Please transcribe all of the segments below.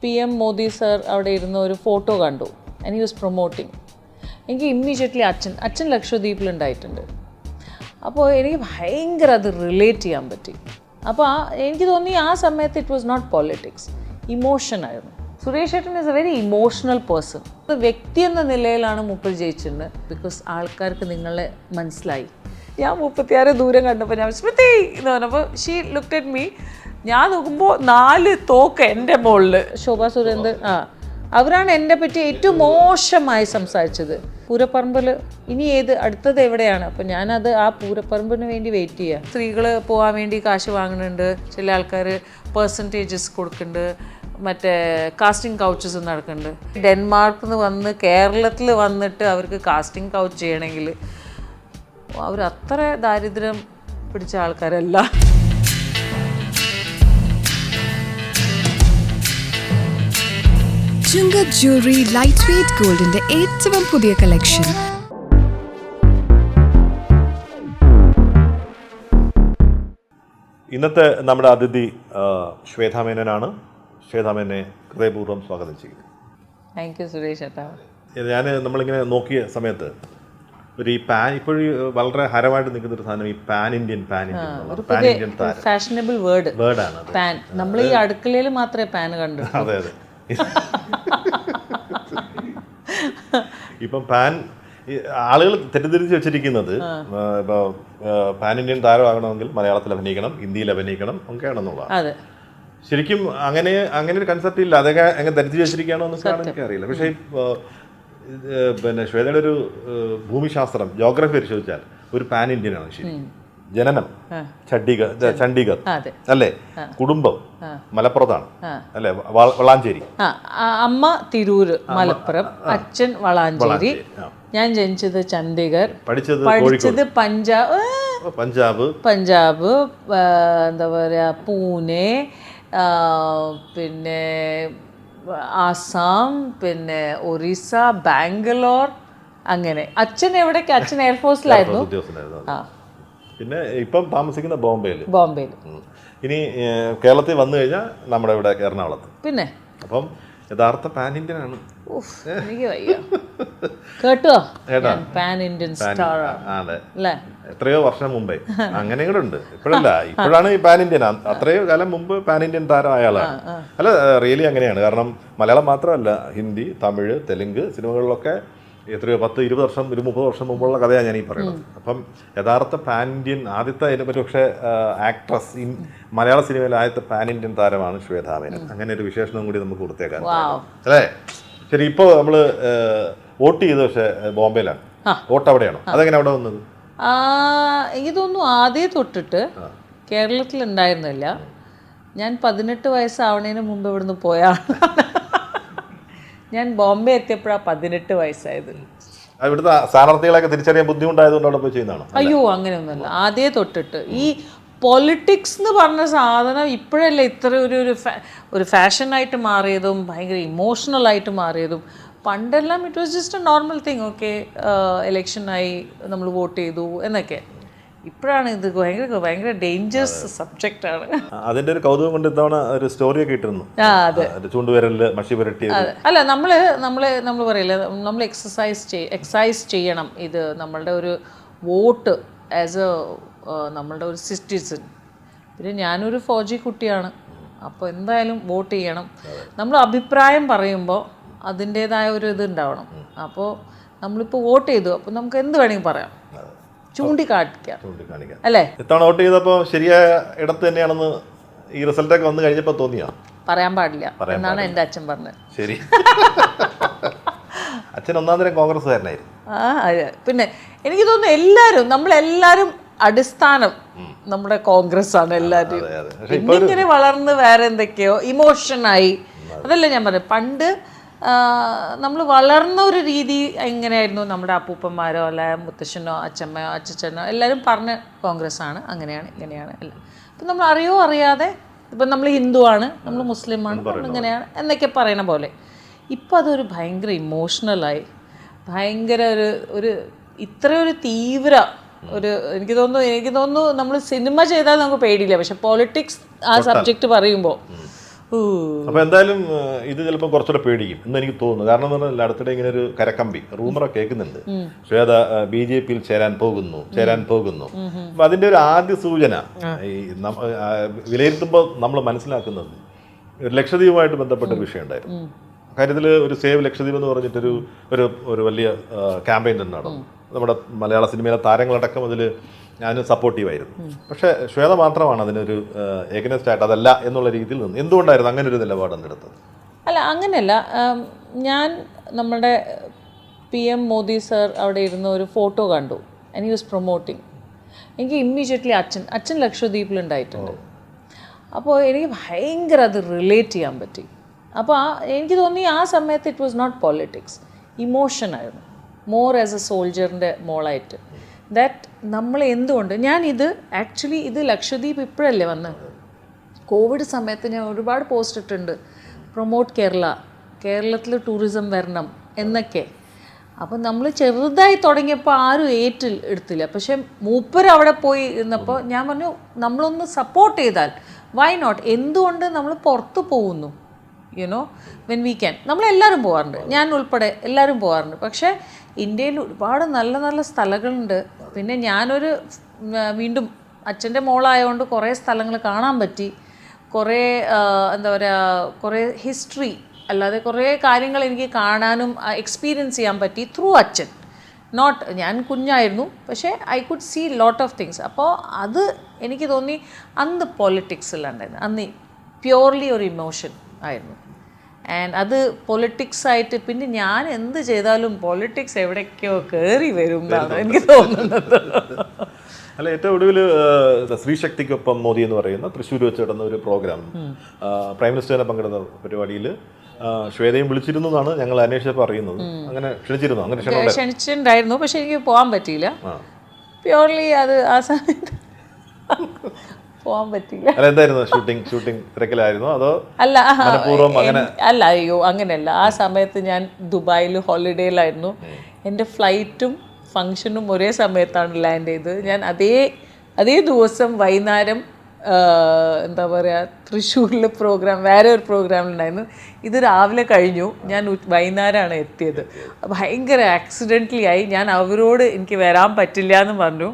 PM Modi sir അവിടെ ഇരുന്ന ഒരു ഫോട്ടോ കണ്ടു ആൻഡ് ഹി വാസ് പ്രൊമോട്ടിങ്. എനിക്ക് ഇമ്മീഡിയറ്റ്ലി അച്ഛൻ ലക്ഷദ്വീപിലുണ്ടായിട്ടുണ്ട്. അപ്പോൾ എനിക്ക് ഭയങ്കര അത് റിലേറ്റ് ചെയ്യാൻ പറ്റി. അപ്പോൾ എനിക്ക് തോന്നി ആ സമയത്ത് ഇറ്റ് വാസ് നോട്ട് പൊളിറ്റിക്സ്, ഇമോഷനായിരുന്നു. സുരേഷ് ഏട്ടൻ is a very emotional person. അത് വ്യക്തി എന്ന നിലയിലാണ് മൂപ്പർ ജയിച്ചിട്ടുണ്ട്. ബിക്കോസ് ആൾക്കാർക്ക് നിങ്ങളെ മനസ്സിലായി. ഞാൻ 36 ദൂരം കണ്ടപ്പോൾ ഞാൻ സ്മൃതി എന്ന് പറഞ്ഞപ്പോൾ ഷീ ലുക്ക്ഡ് അറ്റ് മീ. ഞാൻ നോക്കുമ്പോൾ 4 തോക്ക് എൻ്റെ മുകളിൽ. ശോഭാ സുരേന്ദ്രൻ അവരാണ് എന്നെ പറ്റി ഏറ്റവും മോശമായി സംസാരിച്ചത്. പൂരപ്പറമ്പിൽ ഇനി അടുത്തത് എവിടെയാണ്? അപ്പോൾ ഞാനത് ആ പൂരപ്പറമ്പിന് വേണ്ടി വെയിറ്റ് ചെയ്യുക. സ്ത്രീകൾ പോകാൻ വേണ്ടി കാശ് വാങ്ങുന്നുണ്ട്, ചില ആൾക്കാർ പെർസെൻറ്റേജസ് കൊടുക്കുന്നുണ്ട്, മറ്റേ കാസ്റ്റിംഗ് കൗച്ചസ് നടക്കുന്നുണ്ട്. ഡെൻമാർക്കിൽ നിന്ന് വന്ന് കേരളത്തിൽ വന്നിട്ട് അവർക്ക് കാസ്റ്റിംഗ് കൗച്ച് ചെയ്യണമെങ്കിൽ അവരത്ര ദാരിദ്ര്യം പിടിച്ച ആൾക്കാരല്ല. ചുങ്കത് ജ്വല്ലറി ലൈറ്റ് വെയ്റ്റ് ഗോൾഡിന്റെ ഏറ്റവും പുതിയ കളക്ഷൻ. ഇന്നത്തെ നമ്മുടെ അതിഥി ശ്വേതാ മേനോനാണ്. ശ്വേതാ മേനോനെ ഹൃദയപൂർവ്വം സ്വാഗതം ചെയ്യുന്നു. താങ്ക് യു സുരേഷ് ഏട്ടാ. നമ്മളിങ്ങനെ നോക്കിയ സമയത്ത് ഒരു ഈ പാൻ ഇപ്പോഴും വളരെ ഹരമായിട്ട് നിൽക്കുന്ന ഒരു സാധനം ഈ പാൻ ഇന്ത്യൻ ഫാഷനബിൾ വേർഡാണ് പാൻ. നമ്മൾ ഈ അടുക്കളയിൽ മാത്രമേ പാൻ കണ്ടു. അതെ അതെ. ഇപ്പം പാൻ ആളുകൾ തെറ്റിദ്ധരിച്ച് വെച്ചിരിക്കുന്നത് ഇപ്പോൾ പാൻ ഇന്ത്യൻ താരമാകണമെങ്കിൽ മലയാളത്തിൽ അഭിനയിക്കണം, ഹിന്ദിയിൽ അഭിനയിക്കണം ഒക്കെയാണെന്നുള്ളതാണ്. ശരിക്കും അങ്ങനെ ഒരു കൺസെപ്റ്റ് ഇല്ല. അതൊക്കെ അങ്ങനെ ധരിച്ചു വെച്ചിരിക്കുകയാണോ എന്നൊക്കെയാണ് എനിക്കറിയില്ല. പക്ഷേ പിന്നെ ശ്വേതയുടെ ഒരു ഭൂമിശാസ്ത്രം ജോഗ്രഫി പരിശോധിച്ചാൽ ഒരു പാൻ ഇന്ത്യൻ ആണ്. ശരി, ജനനം ചണ്ഡീഗഡ് അല്ലേ, കുടുംബം മലപ്പുറത്താണ് അല്ലേ, വളാഞ്ചേരി, അമ്മ തിരൂര് മലപ്പുറം, അച്ഛൻ വളാഞ്ചേരി, ഞാൻ ജനിച്ചത് ചണ്ഡീഗഡ്, പഠിച്ചത് പഞ്ചാബ് എന്താ പറയുക പൂനെ, പിന്നെ ആസാം, പിന്നെ ഒറീസ, ബാംഗ്ലൂർ, അങ്ങനെ. അച്ഛൻ എവിടേക്ക്? അച്ഛൻ എയർഫോഴ്സിലായിരുന്നു. പിന്നെ ഇപ്പം താമസിക്കുന്ന ബോംബെയിൽ. ഇനി കേരളത്തിൽ വന്നു കഴിഞ്ഞാൽ നമ്മുടെ ഇവിടെ എറണാകുളത്ത്. പിന്നെ അപ്പം യഥാർത്ഥ പാൻ ഇന്ത്യൻ ആണ്. എനിക്ക് വയ്യ കേട്ടോ, പാൻ ഇന്ത്യൻ സ്റ്റാർ അല്ലേ. എത്രയോ വർഷം മുമ്പേ അങ്ങനെ കൂടെ ഉണ്ട്. ഇപ്പോഴാണ് ഈ പാൻ ഇന്ത്യൻ. അത്രയോ കാലം മുമ്പ് പാൻ ഇന്ത്യൻ താരം അയാളാണ്. അല്ല, റിയലി അങ്ങനെയാണ്. കാരണം മലയാളം മാത്രമല്ല, ഹിന്ദി, തമിഴ്, തെലുങ്ക് സിനിമകളിലൊക്കെ എത്രയോ 10-20 വർഷം 30 വർഷം മുമ്പുള്ള കഥയാണ് ഞാൻ ഈ പറയുന്നത്. അപ്പം യഥാർത്ഥ പാൻ ഇന്ത്യൻ ആദ്യത്തെ പക്ഷേ ആക്ട്രസ് മലയാള സിനിമയിലെ ആദ്യത്തെ പാൻ ഇന്ത്യൻ താരമാണ് ശ്വേതാ മേനോൻ. അങ്ങനെ ഒരു വിശേഷണം കൂടി നമുക്ക് കൊടുത്തേക്കാം അല്ലേ. ശരി, ഇപ്പോൾ നമ്മൾ വോട്ട് ചെയ്ത് പക്ഷേ ബോംബെയിലാണ്. വോട്ട് അവിടെയാണോ? അതെങ്ങനെ അവിടെ വന്നത്? എനിക്ക് തോന്നുന്നു ആദ്യം തൊട്ടിട്ട് കേരളത്തിൽ ഉണ്ടായിരുന്നില്ല. ഞാൻ 18 വയസ്സാവണേന് മുമ്പ് ഇവിടുന്ന് പോയാണ്. ഞാൻ ബോംബെ എത്തിയപ്പോഴാണ് 18 വയസ്സായത്. ഇവിടുത്തെ സ്ഥാനാർത്ഥികളൊക്കെ തിരിച്ചറിയാൻ ബുദ്ധിമുട്ടായതുകൊണ്ട് അവിടെ പോയി ചെയ്യുന്നതാണോ? അയ്യോ, അങ്ങനെയൊന്നുമല്ല. ആദ്യം തൊട്ടിട്ട് ഈ പൊളിറ്റിക്സ് എന്ന് പറഞ്ഞ സാധനം ഇപ്പോഴല്ലേ ഇത്ര ഒരു ഫാഷനായിട്ട് മാറിയതും ഭയങ്കര ഇമോഷണലായിട്ട് മാറിയതും. പണ്ടെല്ലാം it was just a normal thing. Okay, ഇലക്ഷനായി നമ്മൾ വോട്ട് ചെയ്തു എന്നൊക്കെ. ഇപ്പോഴാണ് ഇത് ഭയങ്കര ഡേഞ്ചറസ് സബ്ജക്റ്റാണ്. അതിന്റെ ഒരു കൗതുകം കൊണ്ട് ഇത്തവണ ഒരു സ്റ്റോറിയൊക്കെ ഇട്ടിരുന്നു. ചൂണ്ടുവിരലില് മഷി പുരട്ടി. അല്ല, നമ്മൾ പറയില്ല, നമ്മൾ എക്സസൈസ് ചെയ്യണം. ഇത് നമ്മളുടെ ഒരു വോട്ട് ആസ് എ നമ്മളുടെ ഒരു സിറ്റിസൺ. പിന്നെ ഞാനൊരു ഫൗജി കുട്ടിയാണ്. അപ്പോൾ എന്തായാലും വോട്ട് ചെയ്യണം. നമ്മൾ അഭിപ്രായം പറയുമ്പോൾ അതിൻ്റേതായ ഒരു ഇത് ഉണ്ടാവണം. അപ്പോൾ നമ്മളിപ്പോൾ വോട്ട് ചെയ്തു, അപ്പോൾ നമുക്ക് എന്ത് വേണമെങ്കിൽ പറയാം, ചൂണ്ടിക്കാണിക്കാം അല്ലേ. ഇത്തവണ വോട്ട് ചെയ്തപ്പോൾ ശരിയായ ഇടത്ത് തന്നെയാണെന്ന് ഈ റിസൾട്ടൊക്കെ വന്നു കഴിഞ്ഞപ്പോൾ തോന്നിയോ? പറയാൻ പാടില്ല എന്നാണ് എൻ്റെ അച്ഛൻ പറഞ്ഞത്. ശരി. അച്ഛൻ ഒന്നാം തരം കോൺഗ്രസ്സുകാരനായിരുന്നു. പിന്നെ എനിക്ക് തോന്നുന്നു നമ്മളെല്ലാവരും അടിസ്ഥാനം നമ്മുടെ കോൺഗ്രസ് ആണ് എല്ലാവരും. ഇങ്ങനെ വളർന്ന് വേറെ എന്തൊക്കെയോ ഇമോഷനായി. അതല്ല ഞാൻ പറഞ്ഞത്, പണ്ട് നമ്മൾ വളർന്ന ഒരു രീതി എങ്ങനെയായിരുന്നു, നമ്മുടെ അപ്പൂപ്പന്മാരോ അല്ല മുത്തശ്ശനോ അച്ഛമ്മയോ അച്ഛനോ എല്ലാവരും പറഞ്ഞ കോൺഗ്രസ് ആണ്, അങ്ങനെയാണ് ഇങ്ങനെയാണ് എല്ലാം. അപ്പം നമ്മൾ അറിയാതെ ഇപ്പം നമ്മൾ ഹിന്ദുവാണ്, നമ്മൾ മുസ്ലിമാണ്, നമ്മൾ ഇങ്ങനെയാണ് എന്നൊക്കെ പറയണ പോലെ ഇപ്പം അതൊരു ഭയങ്കര ഇമോഷണലായി, ഭയങ്കര ഒരു ഇത്രയൊരു തീവ്ര എനിക്ക് തോന്നുന്നു നമ്മൾ സിനിമ ചെയ്താൽ നമുക്ക് പേടിയില്ല. പക്ഷെ പൊളിറ്റിക്സ് ആ സബ്ജക്റ്റ് പറയുമ്പോൾ അപ്പോൾ എന്തായാലും ഇത് ചിലപ്പോൾ കുറച്ചുകൂടെ പേടിക്കും എന്ന് എനിക്ക് തോന്നുന്നു. കാരണം എന്ന് പറഞ്ഞാൽ അടുത്തിടെ ഇങ്ങനെ ഒരു കരക്കമ്പി റൂമറൊക്കെ കേൾക്കുന്നുണ്ട്, ശ്വേത BJP-യിൽ ചേരാൻ പോകുന്നു. അപ്പം അതിൻ്റെ ഒരു ആദ്യ സൂചന ഈ വിലയിരുത്തുമ്പോൾ നമ്മൾ മനസ്സിലാക്കുന്നത് ഒരു ലക്ഷദ്വീപുമായിട്ട് ബന്ധപ്പെട്ട ഒരു വിഷയം ഉണ്ടായിരുന്നു. കാര്യത്തിൽ ഒരു സേവ് ലക്ഷദ്വീപ് എന്ന് പറഞ്ഞിട്ടൊരു ഒരു ഒരു വലിയ ക്യാമ്പയിൻ തന്നെ നടന്നു. നമ്മുടെ മലയാള സിനിമയിലെ താരങ്ങളടക്കം അതിൽ ഞാനും സപ്പോർട്ടീവായിരുന്നു. പക്ഷേ ശ്വേത മാത്രമാണ് അതിനൊരു എഗനസ്റ്റ് ആയിട്ട് അതല്ല എന്നുള്ള രീതിയിൽ നിന്ന്. എന്തുകൊണ്ടായിരുന്നു അങ്ങനെ ഒരു നിലപാടെന്ന് എടുത്തത്? അല്ല, അങ്ങനെയല്ല. ഞാൻ നമ്മുടെ PM മോദി സർ അവിടെ ഇരുന്ന ഒരു ഫോട്ടോ കണ്ടു, ആൻഡ് ഹി വാസ് പ്രൊമോട്ടിങ്. എനിക്ക് ഇമ്മീഡിയറ്റ്ലി അച്ഛൻ ലക്ഷദ്വീപിലുണ്ടായിട്ടുണ്ട്. അപ്പോൾ എനിക്ക് ഭയങ്കര അത് റിലേറ്റ് ചെയ്യാൻ പറ്റി. അപ്പോൾ എനിക്ക് തോന്നി ആ സമയത്ത് ഇറ്റ് വാസ് നോട്ട് പൊളിറ്റിക്സ്, ഇമോഷനായിരുന്നു. മോർ ആസ് എ സോൾജറിൻ്റെ മോളായിട്ട് ദാറ്റ് നമ്മൾ എന്തുകൊണ്ട് ഇത് ആക്ച്വലി ഇത് ലക്ഷദ്വീപ് ഇപ്പോഴല്ലേ വന്നത്. കോവിഡ് സമയത്ത് ഞാൻ ഒരുപാട് പോസ്റ്റ് ഇട്ടിട്ടുണ്ട്, പ്രൊമോട്ട് കേരളത്തിൽ ടൂറിസം വരണം എന്നൊക്കെ. അപ്പം നമ്മൾ ചെറുതായി തുടങ്ങിയപ്പോൾ ആരും എടുത്തില്ല. പക്ഷേ മൂപ്പര് അവിടെ പോയി ഇരുന്നപ്പോൾ ഞാൻ പറഞ്ഞു, നമ്മളൊന്ന് സപ്പോർട്ട് ചെയ്താൽ വൈ നോട്ട്, എന്തുകൊണ്ട് നമ്മൾ പുറത്ത് പോകുന്നു, യുനോ വെൻ വി ക്യാൻ. നമ്മളെല്ലാവരും പോകാറുണ്ട്, ഞാൻ ഉൾപ്പെടെ എല്ലാവരും പോകാറുണ്ട്. പക്ഷേ ഇന്ത്യയിൽ ഒരുപാട് നല്ല നല്ല സ്ഥലങ്ങളുണ്ട്. പിന്നെ ഞാനൊരു വീണ്ടും അച്ഛൻ്റെ മോളായതുകൊണ്ട് കുറേ സ്ഥലങ്ങൾ കാണാൻ പറ്റി, കുറേ എന്താ പറയുക, കുറേ ഹിസ്റ്ററി അല്ലാതെ കുറേ കാര്യങ്ങൾ എനിക്ക് കാണാനും എക്സ്പീരിയൻസ് ചെയ്യാൻ പറ്റി ത്രൂ അച്ഛൻ. ഞാൻ കുഞ്ഞായിരുന്നു, പക്ഷേ I could see lot of things. അപ്പോൾ അത് എനിക്ക് തോന്നി അന്ന് പൊളിറ്റിക്സിലുണ്ടായിരുന്നു, അന്ന് പ്യുവർലി ഒരു ഇമോഷൻ ആയിരുന്നു. ആൻഡ് അത് പൊളിറ്റിക്സായിട്ട് പിന്നെ ഞാൻ എന്ത് ചെയ്താലും പൊളിറ്റിക്സ് എവിടേക്കോ കയറി വരും എന്നാണ് എനിക്ക് തോന്നുന്നത്. അല്ല, ഏറ്റവും ഒടുവിൽ സ്ത്രീശക്തിക്കൊപ്പം മോദി എന്ന് പറയുന്ന തൃശ്ശൂർ വെച്ച് നടന്ന ഒരു പ്രോഗ്രാം, പ്രൈം മിനിസ്റ്ററിനെ പങ്കെടുത്ത പരിപാടിയിൽ ശ്വേതയും വിളിച്ചിരുന്നു എന്നാണ് ഞങ്ങൾ അന്വേഷിച്ചപ്പോൾ അറിയുന്നത്. അങ്ങനെ ക്ഷണിച്ചിരുന്നു? അങ്ങനെ ക്ഷണിച്ചിട്ടുണ്ടായിരുന്നു, പക്ഷെ എനിക്ക് പോകാൻ പറ്റിയില്ല. പ്യുവർലി അത് ആ സമയത്ത് പോകാൻ പറ്റില്ല. അല്ല, എന്തായിരുന്നു ഷൂട്ടിംഗ് തിരക്കിലായിരുന്നോ അതോ അല്ല? അല്ല, അയ്യോ അങ്ങനെയല്ല. ആ സമയത്ത് ഞാൻ ദുബായിൽ ഹോളിഡേയിലായിരുന്നു. എൻ്റെ ഫ്ലൈറ്റും ഫങ്ഷനും ഒരേ സമയത്താണ് ലാൻഡ് ചെയ്തത്. ഞാൻ അതേ ദിവസം വൈകുന്നേരം എന്താ പറയുക, തൃശ്ശൂരിൽ വേറെ ഒരു പ്രോഗ്രാമിലുണ്ടായിരുന്നു. ഇത് രാവിലെ കഴിഞ്ഞു, ഞാൻ വൈകുന്നേരമാണ് എത്തിയത്. ഭയങ്കര ആക്സിഡൻ്റലി ആയി. ഞാൻ അവരോട് എനിക്ക് വരാൻ പറ്റില്ല എന്ന് പറഞ്ഞു.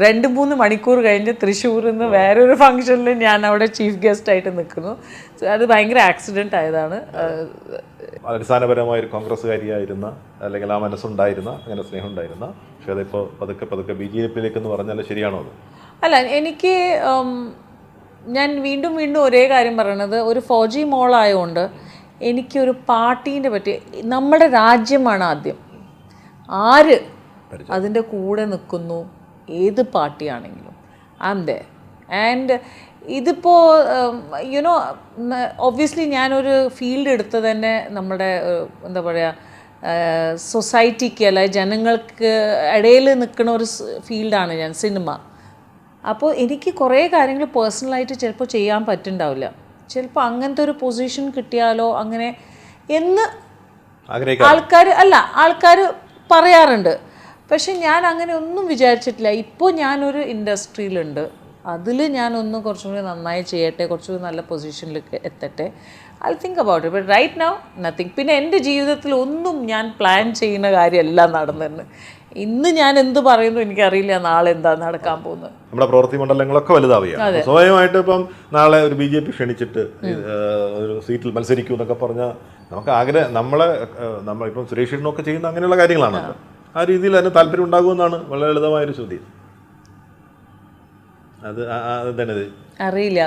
2-3 മണിക്കൂർ കഴിഞ്ഞ് തൃശ്ശൂരിൽ നിന്ന് വേറൊരു ഫംഗ്ഷനിൽ ഞാൻ അവിടെ ചീഫ് ഗസ്റ്റായിട്ട് നിൽക്കുന്നു. അത് ഭയങ്കര ആക്സിഡൻ്റ് ആയതാണ്. അടിസ്ഥാനപരമായ ഒരു കോൺഗ്രസ്സുകാരിയായിരുന്ന, അല്ലെങ്കിൽ ആ മനസ്സുണ്ടായിരുന്ന, അങ്ങനെ സ്നേഹം ഉണ്ടായിരുന്ന ശ്വേത ഇപ്പോൾ പതുക്കെ BJP-യിലേക്ക് എന്ന് പറഞ്ഞാൽ ശരിയാണോ അത്? അല്ല, ഞാൻ വീണ്ടും ഒരേ കാര്യം പറയണത്, ഒരു ഫൗജി മോളായതുകൊണ്ട് എനിക്കൊരു പാർട്ടീൻ്റെ പറ്റി, നമ്മുടെ രാജ്യമാണ് ആദ്യം, ആര് അതിൻ്റെ കൂടെ നിൽക്കുന്നു, ഏത് പാർട്ടിയാണെങ്കിലും ഐ ആം ദെയർ. ആൻഡ് ഇതിപ്പോൾ യുനോ ഒബ്വിയസ്ലി ഞാനൊരു ഫീൽഡ് എടുത്തത് തന്നെ നമ്മുടെ എന്താ പറയുക, സൊസൈറ്റിക്ക് അല്ല ജനങ്ങൾക്ക് ഇടയിൽ നിൽക്കുന്ന ഒരു ഫീൽഡാണ് ഞാൻ, സിനിമ. അപ്പോൾ എനിക്ക് കുറേ കാര്യങ്ങൾ പേഴ്സണലായിട്ട് ചിലപ്പോൾ ചെയ്യാൻ പറ്റുന്നുണ്ടാവില്ല. ചിലപ്പോൾ അങ്ങനത്തെ ഒരു പൊസിഷൻ കിട്ടിയാലോ അങ്ങനെ എന്ന് ആൾക്കാർ പറയാറുണ്ട്. പക്ഷെ ഞാൻ അങ്ങനെ ഒന്നും വിചാരിച്ചിട്ടില്ല. ഇപ്പോൾ ഞാനൊരു ഇൻഡസ്ട്രിയിലുണ്ട്, അതിൽ ഞാനൊന്ന് കുറച്ചും കൂടി നന്നായി ചെയ്യട്ടെ, കുറച്ചുകൂടി നല്ല പൊസിഷനിലേക്ക് എത്തട്ടെ. I think about it, but right now nothing. പിന്നെ എൻ്റെ ജീവിതത്തിൽ ഒന്നും ഞാൻ പ്ലാൻ ചെയ്യുന്ന കാര്യമല്ല നടന്നിരുന്നത്. ഇന്ന് ഞാൻ എന്ത് പറയുന്നു എനിക്കറിയില്ല, നാളെ എന്താ നടക്കാൻ പോകുന്നത്. നമ്മുടെ പ്രവൃത്തി മണ്ഡലങ്ങളൊക്കെ വലുതാവുകയാണ്. സ്വയമായിട്ട് ഇപ്പം നാളെ ഒരു BJP ക്ഷണിച്ചിട്ട് ഒരു സീറ്റിൽ മത്സരിക്കൂ എന്നൊക്കെ പറഞ്ഞാൽ നമുക്ക് നമ്മളിപ്പം സുരേഷിനൊക്കെ ചെയ്യുന്ന അങ്ങനെയുള്ള കാര്യങ്ങളാണല്ലോ. ആ രീതിയിൽ അതിന് താല്പര്യം ഉണ്ടാകുമെന്നാണ് വളരെ ലളിതമായൊരു ചോദ്യം. അത് എന്താണിത് അറിയില്ല.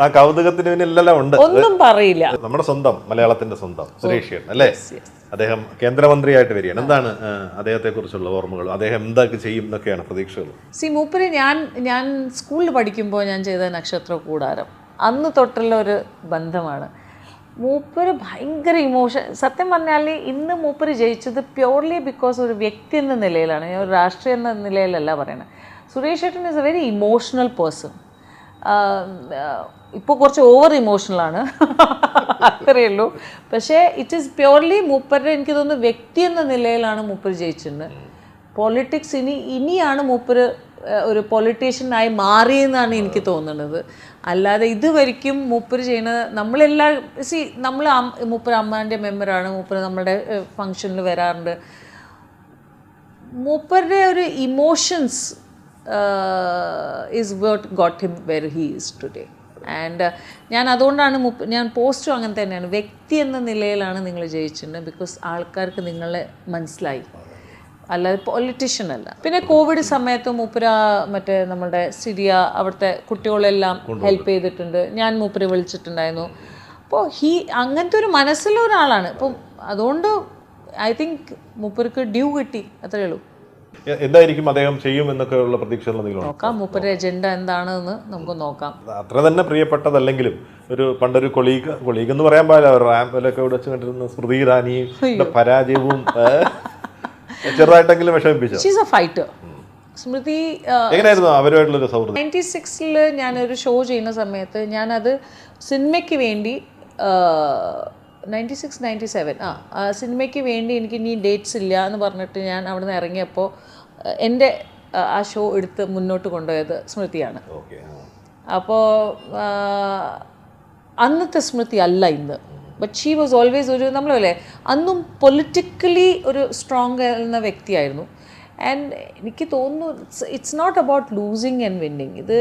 ആ കൗതുകത്തിന് പിന്നിലെല്ലാം ഉണ്ട്. ഒന്നും പറയില്ല. നമ്മുടെ സ്വന്തം മലയാളത്തിന്റെ സ്വന്തം സുരേഷ് അല്ലേ, അദ്ദേഹം കേന്ദ്രമന്ത്രിയായിട്ട് വരികയാണ്. എന്താണ് അദ്ദേഹത്തെ കുറിച്ചുള്ള ഓർമ്മകൾ? അദ്ദേഹം എന്തൊക്കെ ചെയ്യും എന്നൊക്കെയാണ് പ്രതീക്ഷകൾ? മൂപ്പര് ഞാൻ സ്കൂളിൽ പഠിക്കുമ്പോൾ ഞാൻ ചെയ്ത നക്ഷത്ര കൂടാരം അന്ന് തൊട്ടുള്ള ഒരു ബന്ധമാണ്. മൂപ്പര് ഭയങ്കര ഇമോഷൻ. സത്യം പറഞ്ഞാൽ ഇന്ന് മൂപ്പര് ജയിച്ചത് പ്യുവർലി ബിക്കോസ് ഒരു വ്യക്തി എന്ന നിലയിലാണ്, ഒരു രാഷ്ട്രീയ എന്ന നിലയിലല്ല പറയണത്. സുരേഷ് ഏട്ടൻ is a very emotional person. ഇപ്പോൾ കുറച്ച് ഓവർ ഇമോഷണലാണ്, അത്രയേ ഉള്ളൂ. പക്ഷേ ഇറ്റ് ഈസ് പ്യുവർലി മൂപ്പരുടെ, എനിക്ക് തോന്നുന്നു വ്യക്തി എന്ന നിലയിലാണ് മൂപ്പര് ജയിച്ചിട്ടുണ്ട്. പൊളിറ്റിക്സ് ഇനിയാണ് മൂപ്പര് ഒരു പൊളിറ്റീഷ്യനായി മാറിയെന്നാണ് എനിക്ക് തോന്നുന്നത്. അല്ലാതെ ഇതുവരെയ്ക്കും മൂപ്പര് ചെയ്യുന്നത് നമ്മളെല്ലാം നമ്മൾ മൂപ്പര് അമ്മാൻ്റെ മെമ്പറാണ്, മൂപ്പര് നമ്മുടെ ഫങ്ഷനിൽ വരാറുണ്ട്. മൂപ്പരുടെ ഒരു emotions is what got him were he is today. And ഞാൻ അതുകൊണ്ടാണ് ഞാൻ പോസ്റ്റും അങ്ങനെ തന്നെയാണ്, വ്യക്തി എന്ന നിലയിലാണ് നിങ്ങൾ ജയിച്ചിട്ടുണ്ട്. ബിക്കോസ് ആൾക്കാർക്ക് നിങ്ങളെ മനസ്സിലായി, അല്ലാതെ പൊളിറ്റീഷ്യൻ അല്ല. പിന്നെ കോവിഡ് സമയത്ത് മൂപ്പര മറ്റേ നമ്മുടെ സിറിയ അവിടുത്തെ കുട്ടികളെല്ലാം ഹെൽപ്പ് ചെയ്തിട്ടുണ്ട്. ഞാൻ മൂപ്പരെ വിളിച്ചിട്ടുണ്ടായിരുന്നു. അപ്പോൾ അങ്ങനത്തെ ഒരു മനസ്സിലുള്ള ഒരാളാണ്. അപ്പം അതുകൊണ്ട് ഐ തിങ്ക് മൂപ്പർക്ക് ഡ്യൂ കിട്ടി, അത്രയേ ഉള്ളൂ. എന്തായിരിക്കും അദ്ദേഹം ചെയ്യും എന്നൊക്കെ ഉള്ള പ്രതീക്ഷ നോക്കാം. മൂപ്പരുടെ എജൻഡ എന്താണെന്ന് നമുക്ക് നോക്കാം. അത്ര തന്നെ പ്രിയപ്പെട്ടതല്ലെങ്കിലും ഒരു പണ്ടൊരു കൊളീഗ് എന്ന് പറയാൻ പാടില്ല, റാമ്പിലൊക്കെ വെച്ച് കണ്ടിരുന്ന സ്മൃതി ഇറാനിയുടെ പരാജയവും ചെറുതായിട്ടെങ്കിലും വിഷമിപ്പിച്ചു. She's a fighter. സ്മൃതി എങ്ങനെയായിരുന്നു അവരുമായിട്ടുള്ളൊരു സൗഹൃദം? 96 ഞാനൊരു ഷോ ചെയ്യുന്ന സമയത്ത് ഞാനത് സിനിമയ്ക്ക് വേണ്ടി 96, 97 സിനിമയ്ക്ക് വേണ്ടി എനിക്ക് ഇനി ഡേറ്റ്സ് ഇല്ല എന്ന് പറഞ്ഞിട്ട് ഞാൻ അവിടെ നിന്ന് ഇറങ്ങിയപ്പോൾ എൻ്റെ ആ ഷോ എടുത്ത് മുന്നോട്ട് കൊണ്ടുപോയത് സ്മൃതിയാണ്. അപ്പോൾ അന്നത്തെ സ്മൃതി അല്ല ഇന്ന്. ബട്ട് ഷീ വാസ് ഓൾവേസ് ഒരു നമ്മളല്ലേ അന്നും പൊളിറ്റിക്കലി ഒരു സ്ട്രോങ് എന്ന വ്യക്തിയായിരുന്നു. ആൻഡ് എനിക്ക് തോന്നുന്നു it's not about losing and winning. ഇത്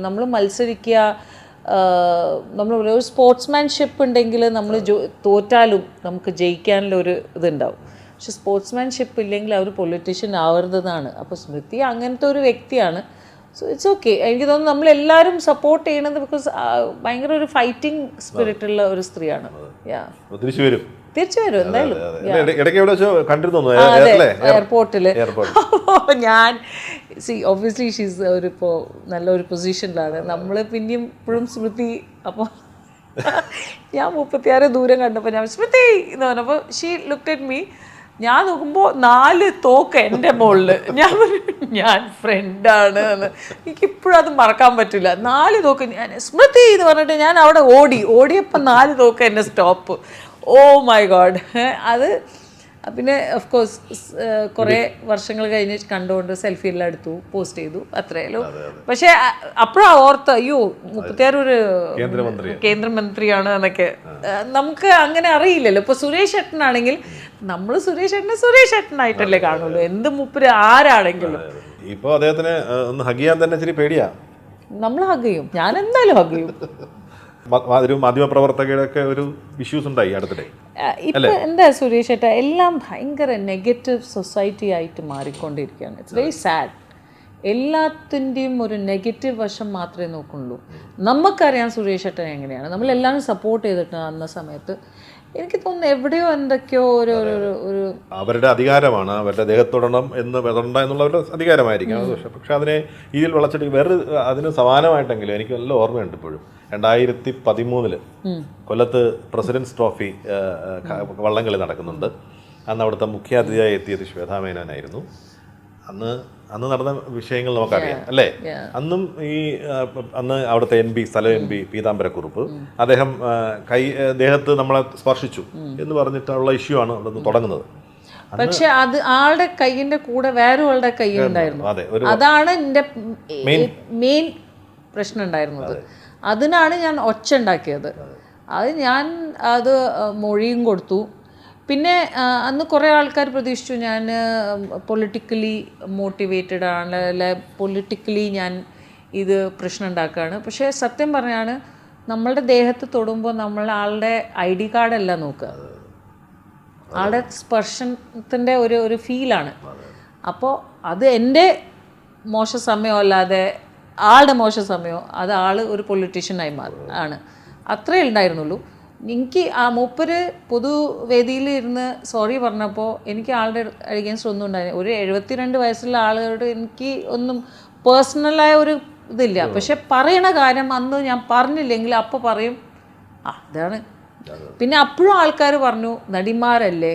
നമ്മൾ മത്സരിക്കുക, നമ്മൾ ഒരു സ്പോർട്സ്മാൻഷിപ്പ് ഉണ്ടെങ്കിൽ നമ്മൾ തോറ്റാലും നമുക്ക് ജയിക്കാനുള്ള ഒരു ഇതുണ്ടാവും. പക്ഷെ സ്പോർട്സ്മാൻഷിപ്പ് ഇല്ലെങ്കിൽ അവർ പൊളിറ്റീഷ്യൻ ആവരുതെന്നാണ്. അപ്പോൾ സ്മൃതി അങ്ങനത്തെ ഒരു വ്യക്തിയാണ്. So it's okay. എനിക്ക് തോന്നുന്നു നമ്മളെല്ലാവരും സപ്പോർട്ട് ചെയ്യണത് ബിക്കോസ് ഭയങ്കര ഒരു ഫൈറ്റിംഗ് സ്പിരിറ്റുള്ള ഒരു സ്ത്രീയാണ്. തിരിച്ചു വരും എന്തായാലും എയർപോർട്ടിൽ. ഞാൻ ഒബ്വിയസ്ലി ഷീസ് ഇപ്പോൾ നല്ലൊരു പൊസിഷനിലാണ്. നമ്മൾ പിന്നെയും ഇപ്പോഴും സ്മൃതി. അപ്പോൾ ഞാൻ 36 ദൂരം കണ്ടപ്പോൾ ഞാൻ സ്മൃതി എന്ന് പറഞ്ഞപ്പോൾ ഷീ ലുക്ക്ഡ് അറ്റ് മീ. ഞാൻ നോക്കുമ്പോൾ 4 തോക്ക് എൻ്റെ മുകളിൽ. ഞാൻ ഫ്രണ്ടാണ് എന്ന് എനിക്കിപ്പോഴും അത് മറക്കാൻ പറ്റില്ല. 4 തോക്ക് ഞാൻ സ്മൃതി എന്ന് പറഞ്ഞിട്ട് ഞാൻ അവിടെ ഓടിയപ്പോൾ 4 തോക്ക് എന്നെ സ്റ്റോപ്പ്. Oh my God. അത് പിന്നെ ഓഫ് കോഴ്സ് കുറേ വർഷങ്ങൾ കഴിഞ്ഞ് കണ്ടുകൊണ്ട് സെൽഫി എല്ലാം എടുത്തു, പോസ്റ്റ് ചെയ്തു, അത്രയല്ലോ. പക്ഷേ അപ്പോഴാ ഓർത്ത് അയ്യോ 36 ഒരു കേന്ദ്രമന്ത്രിയാണ് എന്നൊക്കെ. നമുക്ക് അങ്ങനെ അറിയില്ലല്ലോ. ഇപ്പോൾ സുരേഷ് ഏട്ടനാണെങ്കിൽ നമ്മൾ സുരേഷ് ഏട്ടനായിട്ടല്ലേ കാണുള്ളൂ, എന്ത് മൂപ്പര് ആരാണെങ്കിലും. ഇപ്പോൾ അദ്ദേഹത്തിന് ഒന്ന് ഹഗ് ചെയ്യാൻ തന്നെ ഇച്ചിരി പേടിയാ. നമ്മൾ ഹഗ് ചെയ്യും, ഞാൻ എന്തായാലും ഹഗ് ചെയ്യും. ഒരു മാധ്യമപ്രവർത്തകരുടെ ഒരു ഇഷ്യൂസ് ഉണ്ടായി അടുത്തിടെ. ഇപ്പം എന്താ സുരേഷ് ഏട്ടാ, എല്ലാം ഭയങ്കര നെഗറ്റീവ് സൊസൈറ്റി ആയിട്ട് മാറിക്കൊണ്ടിരിക്കുകയാണ്. It's very sad. എല്ലാത്തിൻ്റെയും ഒരു നെഗറ്റീവ് വശം മാത്രമേ നോക്കുള്ളൂ. നമുക്കറിയാം സുരേഷ് ഏട്ടൻ എങ്ങനെയാണ്, നമ്മളെല്ലാവരും സപ്പോർട്ട് ചെയ്തിട്ട് അന്ന സമയത്ത്. എനിക്ക് തോന്നുന്നു എവിടെയോ എന്തൊക്കെയോ ഒരു അവരുടെ അധികാരമാണ്, അവരുടെ ദേഹത്തൊടണം എന്നുള്ളവരുടെ അധികാരമായിരിക്കും. പക്ഷെ അതിനെ ഇതിൽ വളച്ചിട്ട് വേറെ അതിന് സമാനമായിട്ടെങ്കിലും എനിക്ക് നല്ല ഓർമ്മയുണ്ട്. ഇപ്പോഴും 2013 കൊല്ലത്ത് പ്രസിഡൻസ് ട്രോഫി വള്ളംകളി നടക്കുന്നുണ്ട്. അന്ന് അവിടുത്തെ മുഖ്യാതിഥിയായി എത്തിയത് ശ്വേതാ മേനോനായിരുന്നു. അന്ന് നടന്ന വിഷയങ്ങൾ നമുക്കറിയാം അല്ലേ. അന്ന് അവിടുത്തെ സ്ഥല എം പി പീതാംബരക്കുറുപ്പ് അദ്ദേഹം ദേഹത്ത് നമ്മളെ സ്പർശിച്ചു എന്ന് പറഞ്ഞിട്ടുള്ള ഇഷ്യൂ ആണ് അവിടെ തുടങ്ങുന്നത്. പക്ഷെ അത് ആളുടെ കൈയിന്റെ കൂടെ വേറൊരാളുടെ കൈ ഉണ്ടായിരുന്നു. അതാണ് എൻ്റെ മെയിൻ പ്രശ്നം ഉണ്ടായിരുന്നത്. അതിനാണ് ഞാൻ ഒച്ച ഉണ്ടാക്കിയത്. അത് മൊഴിയും കൊടുത്തു. പിന്നെ അന്ന് കുറേ ആൾക്കാർ പ്രതീക്ഷിച്ചു ഞാൻ പൊളിറ്റിക്കലി മോട്ടിവേറ്റഡ് ആണ്, അല്ലെ പൊളിറ്റിക്കലി ഞാൻ ഇത് പ്രശ്നം ഉണ്ടാക്കുകയാണ്. പക്ഷേ സത്യം പറഞ്ഞാണ് നമ്മളുടെ ദേഹത്ത് തൊടുമ്പോൾ നമ്മൾ ആളുടെ ID കാർഡല്ല നോക്കുക, ആളുടെ സ്പർശനത്തിൻ്റെ ഒരു ഫീലാണ്. അപ്പോൾ അത് എൻ്റെ മോശ സമയം അല്ലാതെ ആളുടെ മോശ സമയം, അത് ആൾ ഒരു പൊളിറ്റീഷ്യനായി ആണ്, അത്രേ ഉണ്ടായിരുന്നുള്ളൂ. എനിക്ക് ആ മൂപ്പര് പൊതുവേദിയിൽ ഇരുന്ന് സോറി പറഞ്ഞപ്പോൾ എനിക്ക് ആളുടെ അഗേൻസ്റ്റ് ഒന്നും ഉണ്ടായിരുന്നു. ഒരു 72 വയസ്സുള്ള ആളുകളോട് എനിക്ക് ഒന്നും പേഴ്സണലായ ഒരു ഇതില്ല. പക്ഷെ പറയണ കാര്യം അന്ന് ഞാൻ പറഞ്ഞില്ലെങ്കിൽ അപ്പോൾ പറയും അതാണ്. പിന്നെ അപ്പോഴും ആൾക്കാർ പറഞ്ഞു നടിമാരല്ലേ,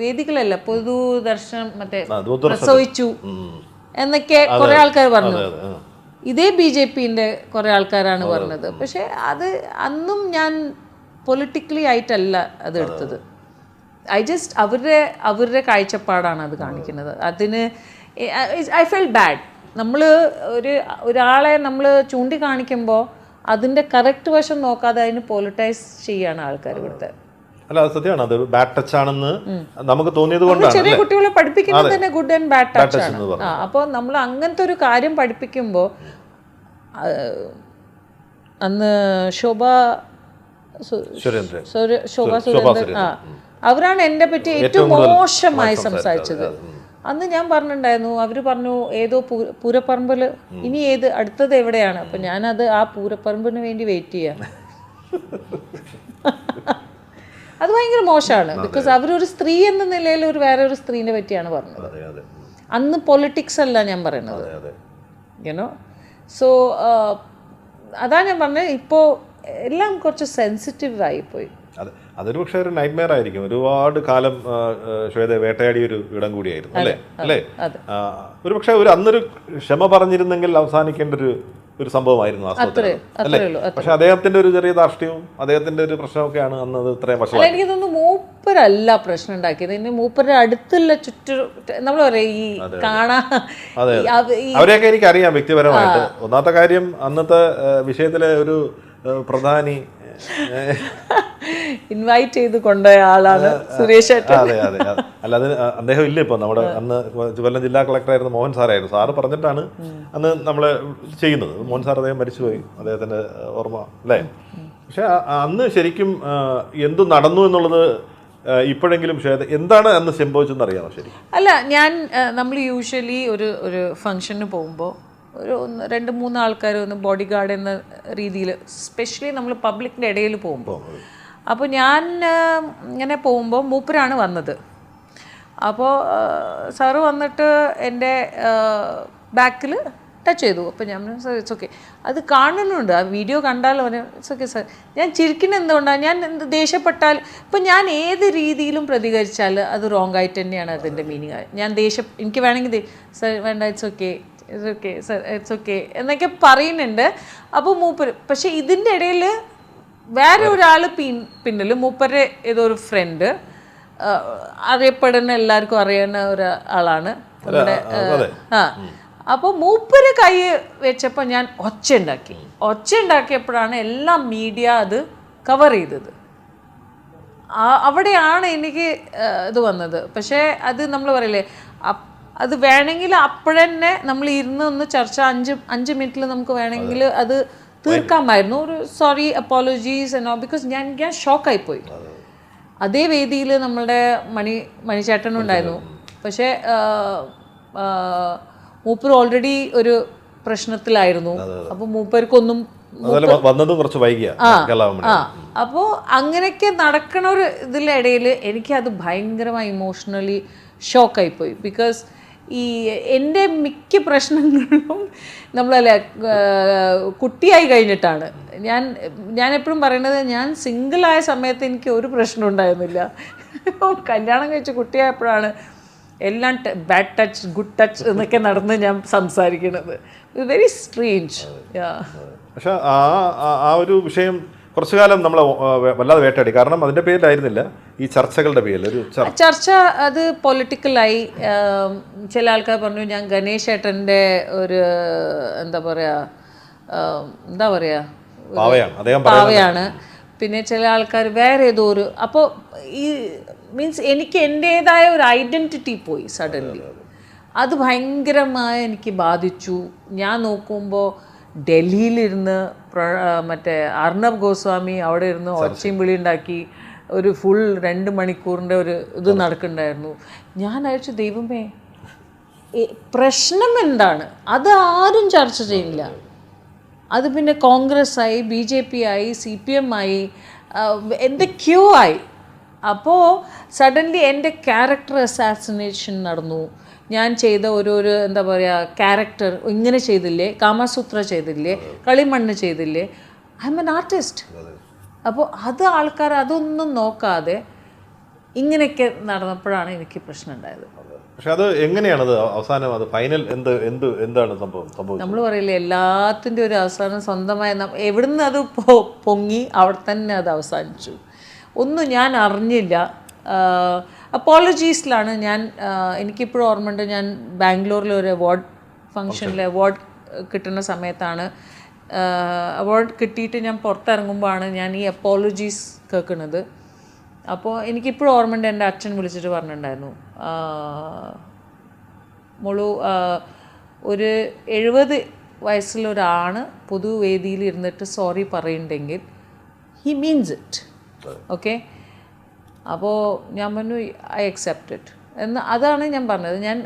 വേദികളല്ല പൊതുദർശനം മറ്റേ പ്രസവിച്ചു എന്നൊക്കെ കുറെ ആൾക്കാർ പറഞ്ഞു. ഇതേ BJPന്റെ കുറെ ആൾക്കാരാണ് പറഞ്ഞത്. പക്ഷെ അത് അന്നും ഞാൻ പൊളിറ്റിക്കലി ആയിട്ടല്ല അത് എടുത്തത്. അവരുടെ കാഴ്ചപ്പാടാണ് അത് കാണിക്കുന്നത്. അതിന് ഐ ഫെൽ ബാഡ്. നമ്മൾ ഒരാളെ നമ്മൾ ചൂണ്ടിക്കാണിക്കുമ്പോൾ അതിൻ്റെ കറക്റ്റ് വശം നോക്കാതെ അതിന് പൊളിറ്റൈസ് ചെയ്യാണ് ആൾക്കാർ ഇവിടുത്തെ. അല്ല അത് സത്യമാണ്, അത് ബാഡ് ടച്ച് ആണെന്ന് നമുക്ക് തോന്നിയത് കൊണ്ടാണ്. ചെറിയ കുട്ടികളെ പഠിപ്പിക്കുന്നത് തന്നെ ഗുഡ് ആൻഡ് ബാഡ് ടച്ച് ആണ്. അപ്പോൾ നമ്മൾ അങ്ങനത്തെ ഒരു കാര്യം പഠിപ്പിക്കുമ്പോൾ അന്ന് ശോഭ സുരേന്ദ്രൻ അവരാണ് എന്നെ പറ്റി ഏറ്റവും മോശമായി സംസാരിച്ചത്. അന്ന് ഞാൻ പറഞ്ഞിട്ടുണ്ടായിരുന്നു, അവർ പറഞ്ഞു ഏതോ പൂരപ്പറമ്പിൽ ഇനി അടുത്തത് എവിടെയാണ്. അപ്പം ഞാനത് ആ പൂരപ്പറമ്പിന് വേണ്ടി വെയിറ്റ് ചെയ്യാം. അത് ഭയങ്കര മോശമാണ്. ബിക്കോസ് അവരൊരു സ്ത്രീ എന്ന നിലയിൽ വേറെ ഒരു സ്ത്രീനെ പറ്റിയാണ് പറഞ്ഞത്. അന്ന് പൊളിറ്റിക്സ് അല്ല ഞാൻ പറയുന്നത്, യുനോ. സോ അതാ ഞാൻ പറഞ്ഞത്, ഇപ്പോൾ എല്ലാം കുറച്ച് സെൻസിറ്റീവ് ആയിപ്പോയി. അതൊരു പക്ഷേ ഒരു നൈറ്റ്മെയർ ആയിരിക്കും. ഒരുപാട് കാലം ശ്വേത വേട്ടയാടിയ ഒരു ഇടം കൂടിയായിരുന്നു അല്ലേ? ഒരു പക്ഷേ അന്നൊരു ക്ഷമ പറഞ്ഞിരുന്നെങ്കിൽ അവസാനിക്കേണ്ട ഒരു സംഭവമായിരുന്നു അല്ലേ? പക്ഷെ അദ്ദേഹത്തിന്റെ ഒരു ചെറിയ ധാർഷ്ട്യവും അദ്ദേഹത്തിന്റെ ഒരു പ്രശ്നമൊക്കെയാണ് അന്ന് അത് ഇത്രയും വശം. എനിക്ക് തോന്നുന്നു മൂപ്പരല്ല പ്രശ്നം ഉണ്ടാക്കിയത്. ഇനി മൂപ്പരുടെ അടുത്തുള്ള നമ്മൾ പറയും ഈ കാണാ അവരെയൊക്കെ എനിക്കറിയാം വ്യക്തിപരമായിട്ട്. ഒന്നാമത്തെ കാര്യം, അന്നത്തെ വിഷയത്തിലെ ഒരു പ്രധാനി ഇൻവൈറ്റ് ചെയ്ത് കൊണ്ടുപോയ ആളാണ് സുരേഷ് ഏട്ടൻ. അതെ. അല്ല അത് അദ്ദേഹം ഇല്ല ഇപ്പൊ. നമ്മുടെ അന്ന് കൊല്ലം ജില്ലാ കളക്ടറായിരുന്നു മോഹൻ സാറായിരുന്നു. സാറ് പറഞ്ഞിട്ടാണ് അന്ന് നമ്മള് ചെയ്യുന്നത്. മോഹൻ സാർ അദ്ദേഹം മരിച്ചുപോയി, അദ്ദേഹത്തിന്റെ ഓർമ്മ അല്ലേ? പക്ഷെ അന്ന് ശരിക്കും എന്തു നടന്നു എന്നുള്ളത് ഇപ്പോഴെങ്കിലും എന്താണ് അന്ന് സംഭവിച്ചെന്ന് അറിയാമോ? ശരി അല്ല, നമ്മൾ യൂഷ്വലി ഒരു ഫംഗ്ഷന് പോകുമ്പോൾ ഒരു 2-3 ആൾക്കാർ ബോഡി ഗാർഡ് എന്ന രീതിയിൽ, സ്പെഷ്യലി നമ്മൾ പബ്ലിക്കിൻ്റെ ഇടയിൽ പോകുമ്പോൾ. അപ്പോൾ ഞാൻ ഇങ്ങനെ പോകുമ്പോൾ മൂപ്പരാണ് വന്നത്. അപ്പോൾ സാറ് വന്നിട്ട് എൻ്റെ ബാക്കിൽ ടച്ച് ചെയ്തു. അപ്പോൾ ഞാൻ ഇറ്റ്സ് ഓക്കെ, അത് കാണുന്നുണ്ട്, ആ വീഡിയോ കണ്ടാൽ ഇറ്റ്സ് ഓക്കെ സാർ. ഞാൻ ചിരിക്കുന്നത് എന്തുകൊണ്ടാണ്, ഞാൻ ദേഷ്യപ്പെട്ടാൽ ഇപ്പം ഞാൻ ഏത് രീതിയിലും പ്രതികരിച്ചാൽ അത് റോങ് ആയിട്ട് തന്നെയാണ് അതിൻ്റെ മീനിങ്. ഞാൻ എനിക്ക് വേണമെങ്കിൽ സാർ വേണ്ട, it's okay sir, it's okay എന്നൊക്കെ പറയുന്നുണ്ട്. അപ്പോൾ മൂപ്പര്, പക്ഷെ ഇതിൻ്റെ ഇടയിൽ വേറെ ഒരാൾ പിന്നിൽ മൂപ്പര് ഏതോ ഒരു ഫ്രണ്ട്, അറിയപ്പെടുന്ന എല്ലാവർക്കും അറിയുന്ന ഒരാളാണ് നമ്മുടെ. അപ്പോൾ മൂപ്പര് കൈ വെച്ചപ്പോൾ ഞാൻ ഒച്ച ഉണ്ടാക്കിയപ്പോഴാണ് എല്ലാ മീഡിയ അത് കവർ ചെയ്തത്. അവിടെയാണ് എനിക്ക് ഇത് വന്നത്. പക്ഷേ അത് നമ്മൾ പറയില്ലേ, അത് വേണമെങ്കിൽ അപ്പോഴന്നെ നമ്മൾ ഇരുന്ന് ചർച്ച 5 മിനിറ്റിൽ നമുക്ക് വേണമെങ്കിൽ അത് തീർക്കാമായിരുന്നു. ഒരു സോറി, അപ്പോളജീസ് എന്നോ, ബിക്കോസ് ഞാൻ ഷോക്കായിപ്പോയി. അതേ വേദിയിൽ നമ്മളുടെ മണിച്ചേട്ടനുണ്ടായിരുന്നു. പക്ഷേ മൂപ്പർ ഓൾറെഡി ഒരു പ്രശ്നത്തിലായിരുന്നു. അപ്പോൾ മൂപ്പർക്കൊന്നും കുറച്ച് വൈകിയ. അപ്പോൾ അങ്ങനെയൊക്കെ നടക്കണ ഒരു ഇതിലിടയിൽ എനിക്കത് ഭയങ്കരമായി ഇമോഷണലി ഷോക്കായിപ്പോയി. ബിക്കോസ് എൻ്റെ മിക്ക പ്രശ്നങ്ങളും നമ്മളല്ലേ കുട്ടിയായി കഴിഞ്ഞിട്ടാണ്. ഞാൻ എപ്പോഴും പറയണത്, ഞാൻ സിംഗിളായ സമയത്ത് എനിക്ക് ഒരു പ്രശ്നം ഉണ്ടായിരുന്നില്ല. കല്യാണം കഴിച്ച് കുട്ടിയായപ്പോഴാണ് എല്ലാം ബാഡ് ടച്ച് ഗുഡ് ടച്ച് എന്നൊക്കെ നടന്ന് ഞാൻ സംസാരിക്കുന്നത്. Very strange. പക്ഷെ ആ ഒരു വിഷയം കുറച്ചു കാലം നമ്മൾ വല്ലാതെ വേട്ടയാടി. കാരണം അതിൻ്റെ പേരിലായിരുന്നില്ല, ഈ ചർച്ചകളുടെ പേരിൽ ഒരു ചർച്ച. അത് പൊളിറ്റിക്കലായി. ചില ആൾക്കാർ പറഞ്ഞു ഞാൻ ഗണേശ് ഏട്ടൻ്റെ ഒരു എന്താ പറയുക പാവയാണ്. പിന്നെ ചില ആൾക്കാർ വേറെ ഏതോ ഒരു. അപ്പോൾ ഈ മീൻസ് എനിക്ക് എൻ്റേതായ ഒരു ഐഡൻറ്റിറ്റി പോയി സഡൻലി. അത് ഭയങ്കരമായി എനിക്ക് ബാധിച്ചു. ഞാൻ നോക്കുമ്പോൾ ഡൽഹിയിലിരുന്ന് മറ്റേ അർണബ് ഗോസ്വാമി അവിടെ ഇരുന്ന് ഒച്ചയും വിളി ഉണ്ടാക്കി ഒരു ഫുൾ 2 മണിക്കൂറിൻ്റെ ഒരു ഇത് നടക്കുന്നുണ്ടായിരുന്നു. ഞാൻ അയച്ചു, ദൈവമേ പ്രശ്നം എന്താണ്? അത് ആരും ചർച്ച ചെയ്യില്ല. അത് പിന്നെ കോൺഗ്രസ് ആയി, BJP ആയി, CPM ആയി, എന്തൊക്കെയോ ആയി. അപ്പോൾ സഡൻലി എൻ്റെ ക്യാരക്ടർ അസാസിനേഷൻ നടന്നു. ഞാൻ ചെയ്ത ഓരോരോ എന്താ പറയുക ക്യാരക്ടർ ഇങ്ങനെ ചെയ്തില്ലേ, കാമസൂത്ര ചെയ്തില്ലേ, കളിമണ്ണ് ചെയ്തില്ലേ, ഐ എം എൻ ആർട്ടിസ്റ്റ്. അപ്പോൾ അത് ആൾക്കാർ അതൊന്നും നോക്കാതെ ഇങ്ങനെയൊക്കെ നടന്നപ്പോഴാണ് എനിക്ക് പ്രശ്നം ഉണ്ടായത്. പക്ഷെ അത് എങ്ങനെയാണത് അവസാനം, അത് ഫൈനൽ എന്താണ് സംഭവം? നമ്മൾ പറയില്ലേ, എല്ലാത്തിൻ്റെ ഒരു അവസാനം സ്വന്തമായ എവിടുന്ന് അത് പൊങ്ങി അവിടെ തന്നെ അത് അവസാനിച്ചു. ഒന്നും ഞാൻ അറിഞ്ഞില്ല. അപ്പോളജീസിലാണ് ഞാൻ എനിക്കിപ്പോഴും ഓർമ്മയുണ്ട്, ഞാൻ ബാംഗ്ലൂരിൽ ഒരു അവാർഡ് ഫംഗ്ഷനിൽ അവാർഡ് കിട്ടുന്ന സമയത്താണ്, അവാർഡ് കിട്ടിയിട്ട് ഞാൻ പുറത്തിറങ്ങുമ്പോഴാണ് ഞാൻ ഈ അപ്പോളജീസ് കേൾക്കുന്നത്. അപ്പോൾ എനിക്കിപ്പോഴും ഓർമ്മയുണ്ട്, എൻ്റെ അച്ഛൻ വിളിച്ചിട്ട് പറഞ്ഞിട്ടുണ്ടായിരുന്നു, മോളു ഒരു 70 വയസ്സിലൊരാണ് പൊതുവേദിയിൽ ഇരുന്നിട്ട് സോറി പറയുന്നുണ്ടെങ്കിൽ ഹി മീൻസ് ഇറ്റ്. ഓക്കെ, അപ്പോൾ ഞാൻ പറഞ്ഞു ഐ അക്സെപ്റ്റ് ഇറ്റ് എന്ന്. അതാണ് ഞാൻ പറഞ്ഞത്. ഞാൻ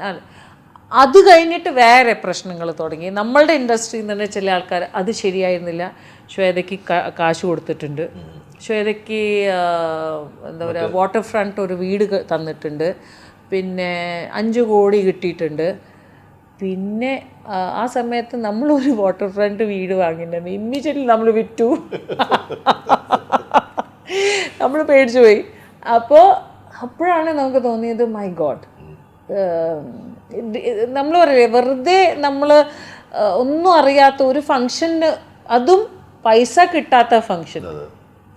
അത് കഴിഞ്ഞിട്ട് വേറെ പ്രശ്നങ്ങൾ തുടങ്ങി. നമ്മളുടെ ഇൻഡസ്ട്രിയിൽ തന്നെ ചില ആൾക്കാർ അത് ശരിയായിരുന്നില്ല, ശ്വേതയ്ക്ക് കാശ് കൊടുത്തിട്ടുണ്ട്, ശ്വേതയ്ക്ക് എന്താ പറയുക വാട്ടർ ഫ്രണ്ട് ഒരു വീട് തന്നിട്ടുണ്ട്, പിന്നെ 5 കോടി കിട്ടിയിട്ടുണ്ട്. പിന്നെ ആ സമയത്ത് നമ്മളൊരു വാട്ടർ ഫ്രണ്ട് വീട് വാങ്ങിയിട്ടുണ്ടായിരുന്നു, ഇമ്മീഡിയറ്റ്ലി നമ്മൾ വിറ്റു. നമ്മൾ പേടിച്ചു പോയി. അപ്പോഴാണ് നമുക്ക് തോന്നിയത് മൈ ഗോഡ്, നമ്മൾ പറയില്ലേ വെറുതെ നമ്മൾ ഒന്നും അറിയാത്ത ഒരു ഫങ്ഷന്, അതും പൈസ കിട്ടാത്ത ഫങ്ഷൻ.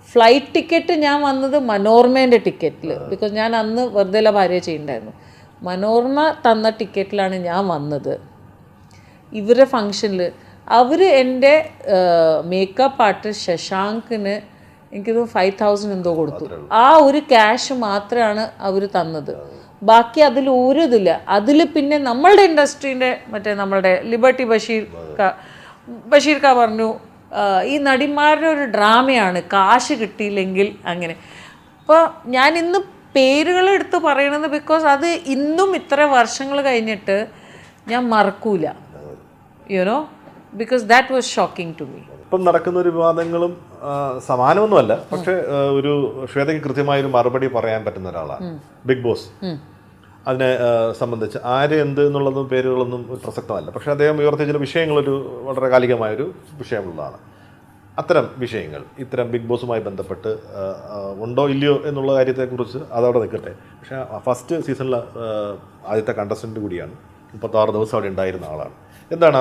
ഫ്ലൈറ്റ് ടിക്കറ്റ് ഞാൻ വന്നത് മനോരമേൻ്റെ ടിക്കറ്റിൽ, ബിക്കോസ് ഞാൻ അന്ന് വെറുതെ ഭാര്യ ചെയ്യുന്നുണ്ടായിരുന്നു. മനോരമ തന്ന ടിക്കറ്റിലാണ് ഞാൻ വന്നത്. ഇവരുടെ ഫങ്ഷനിൽ അവർ എൻ്റെ മേക്കപ്പ് ആർട്ടിസ്റ്റ് ശശാങ്കിന് എനിക്കത് 5,000 എന്തോ കൊടുത്തു. ആ ഒരു ക്യാഷ് മാത്രമാണ് അവർ തന്നത്, ബാക്കി അതിൽ ഒരു ഇതില്ല. അതിൽ പിന്നെ നമ്മളുടെ ഇൻഡസ്ട്രീൻ്റെ മറ്റേ നമ്മളുടെ ലിബർട്ടി ബഷീർ കാ പറഞ്ഞു, ഈ നടിമാരുടെ ഒരു ഡ്രാമയാണ്, കാശ് കിട്ടിയില്ലെങ്കിൽ അങ്ങനെ. അപ്പോൾ ഞാൻ ഇന്ന് പേരുകൾ എടുത്ത് പറയണത് ബിക്കോസ് അത് ഇന്നും ഇത്ര വർഷങ്ങൾ കഴിഞ്ഞിട്ട് ഞാൻ മറക്കൂല, you know, because that was shocking to me. ഇപ്പം നടക്കുന്ന ഒരു വിവാദങ്ങളും സമാനമൊന്നുമല്ല, പക്ഷേ ഒരു ശ്വേതയ്ക്ക് കൃത്യമായൊരു മറുപടി പറയാൻ പറ്റുന്ന ഒരാളാണ് ബിഗ് ബോസ്. അതിനെ സംബന്ധിച്ച് ആര് എന്ത് എന്നുള്ളതും പേരുകളൊന്നും പ്രസക്തമല്ല, പക്ഷേ അദ്ദേഹം ഉയർത്തിയ ചില വിഷയങ്ങളൊരു വളരെ കാലികമായൊരു വിഷയമുള്ളതാണ്. അത്തരം വിഷയങ്ങൾ ഇത്തരം ബിഗ് ബോസുമായി ബന്ധപ്പെട്ട് ഉണ്ടോ ഇല്ലയോ എന്നുള്ള കാര്യത്തെക്കുറിച്ച് അതവിടെ നിൽക്കട്ടെ. പക്ഷേ ഫസ്റ്റ് സീസണിൽ ആദ്യത്തെ കണ്ടസ്റ്റൻ്റ് കൂടിയാണ്, 36 ദിവസം അവിടെ ഉണ്ടായിരുന്ന ആളാണ്. എന്താണ്